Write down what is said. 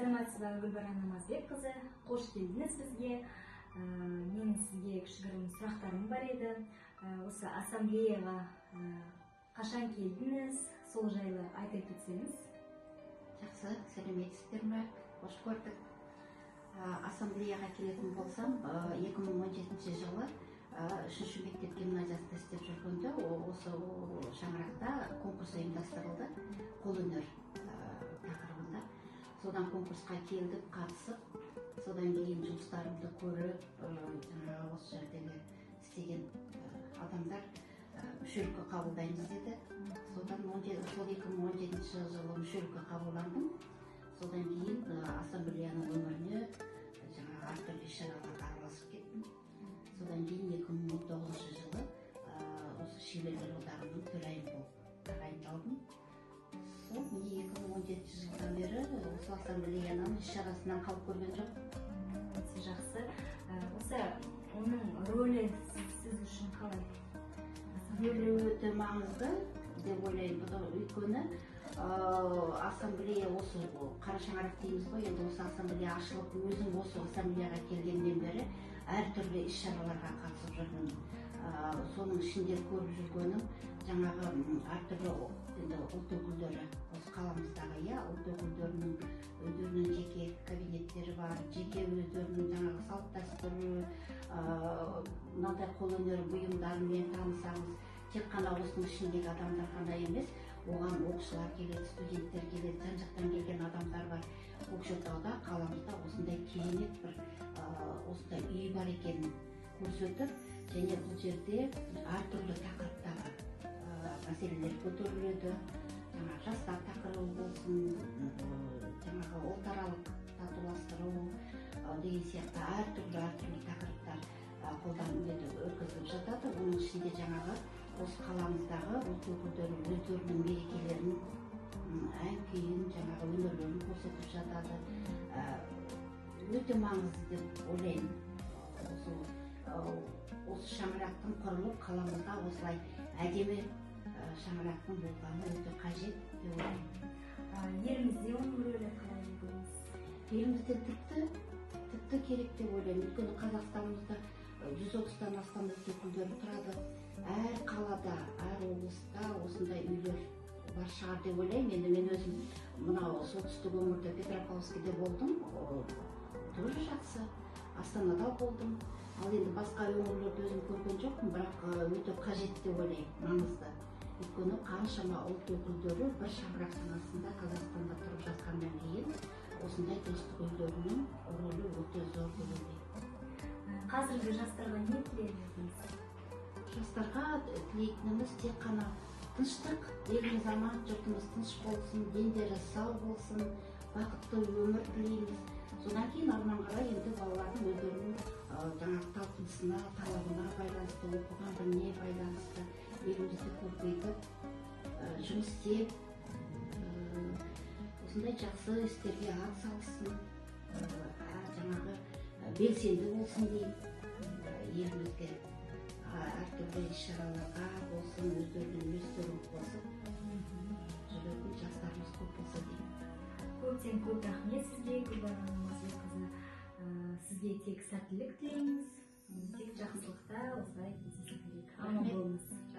Саламатсызбы, Гүлбаран Намазбек-кызы. Қош келдіңіз бізге. Мен сізге кішігірім сұрақтарым бар еді. Осы ассамблеяға қашан келдіңіз? Сол жайлы айтып кетсеңіз. Жақсы, сәлеметсіздер ме? Қош көрдік. Ассамблеяға келетін болсам, 2017 жылы 3-ші мектеп гимназиясында істеп жүргенде, осы шаңырақта конкурс ұйымдастырылды, қолөнер тақырыбында. Содан конкурсқа келдік, қатысып, содан кейін жұмыстарымды көріп, осы жердегі істеген адамдар мүшелікке қабылдаймыз деді. Содан 2017 жылы мүшелікке қабылдандым. Содан кейін ассамблеяның өміріне әртүрлі іс-шараларға араласып кеттім. Содан кейін 2019 жылы осы шеберлер одағының төрайымы болып тағайындалдым. Сол 2017 жылдан бері осы ассамблеяның іс-шарасынан қалып көрген жоқ. Өте жақсы. Осы оның рөлі сіз үшін қалай? Рөлі өте маңызды деп ойлаймын. Өйткені ассамблея осы қара шаңырақ дейміз ғой, енді осы ассамблея ашылып, өзім осы ассамблеяға келгеннен бері әртүрлі іс-шараларға қатысып жүрмін. Соның ішінде көріп жүргенім жаңағы әртүрлі ұлт өкілдері, осы қаламыздағы ұлт өкілдерінің өздерінің жеке кабинеттері бар, жеке өздерінің жаңағы салт дәстүрі, мынадай қолөнер бұйымдарымен танысамыз. Тек қана осының ішіндегі адамдар ғана емес, оған оқушылар келеді, студенттер келеді, жан-жақтан келген адамдар бар. Көкшетауда, қаламызда осындай керемет бір осындай үй бар екенін көрсетіп, және бұл жерде әртүрлі тақырыптағы мәселелер көтеріледі. Жаңағы жастар тақырыбы болсын, жаңағы ұлтаралық татуластыру деген сияқты әртүрлі тақырыптар өткізіліп жатады. Оның ішінде жаңағы осы қаламыздағы ұлт өкілдері өздерінің мерекелерін, ән-күйін, жаңағы өнерлерін көрсетіп жатады. Өте маңызды деп ойлаймын. Осы шаңырақтың құрылып, қаламызда осылай әдемі шаңырақтың болғаны өте қажет деп ойлаймын. Елімізде оның рөлі қалай көресіз? Елімізде тіпті керек деп ойлаймын. Өйткені Қазақстанымызда 130-тан астам ұлт өкілдері тұрады. Әр қалада, әр облыста осындай үйлер бар шығар деп ойлаймын. Енді мен өзім мынау солтүстік өңірде Петропавловскіде болдым, тоже жақсы. Астанада болдым. Ал енді басқа өңірлерді өзім көрген жоқпын, бірақ өте қажет деп ойлаймын, маңызды. Өйткені қаншама ұлт өкілдері бір шаңырақтың астында Қазақстанда тұрып жатқаннан кейін осындай достық үйлерінің рөлі өте зор деп ойлаймын. Қазіргі жастарға не тілейміз? Жастарға тілейтініміз тек қана тыныштық, еліміз аман, жұртымыз тыныш болсын, дендері сау болсын, бақытты өмір тілейміз. Содан кейін артынан қарай енді балалардың өздерінің жаңағы талпынысына, талабына байланысты, оқыған біліміне байланысты елімізді көркейтіп, жұмыс істеп, осындай жақсы істерге атсалыссын, жаңағы белсенді болсын деймін. Елімізге әртүрлі іс-шараларға болсын, өздерінің үлестерін қосып жүретін жастарымыз көп болса деймін. Көптен көп рахмет сізге, Гүлбаран Намазбек-кызы. Сізге тек сәттілік тілейміз, тек жақсылықта осылай кездесу керек. Аман болыңыз.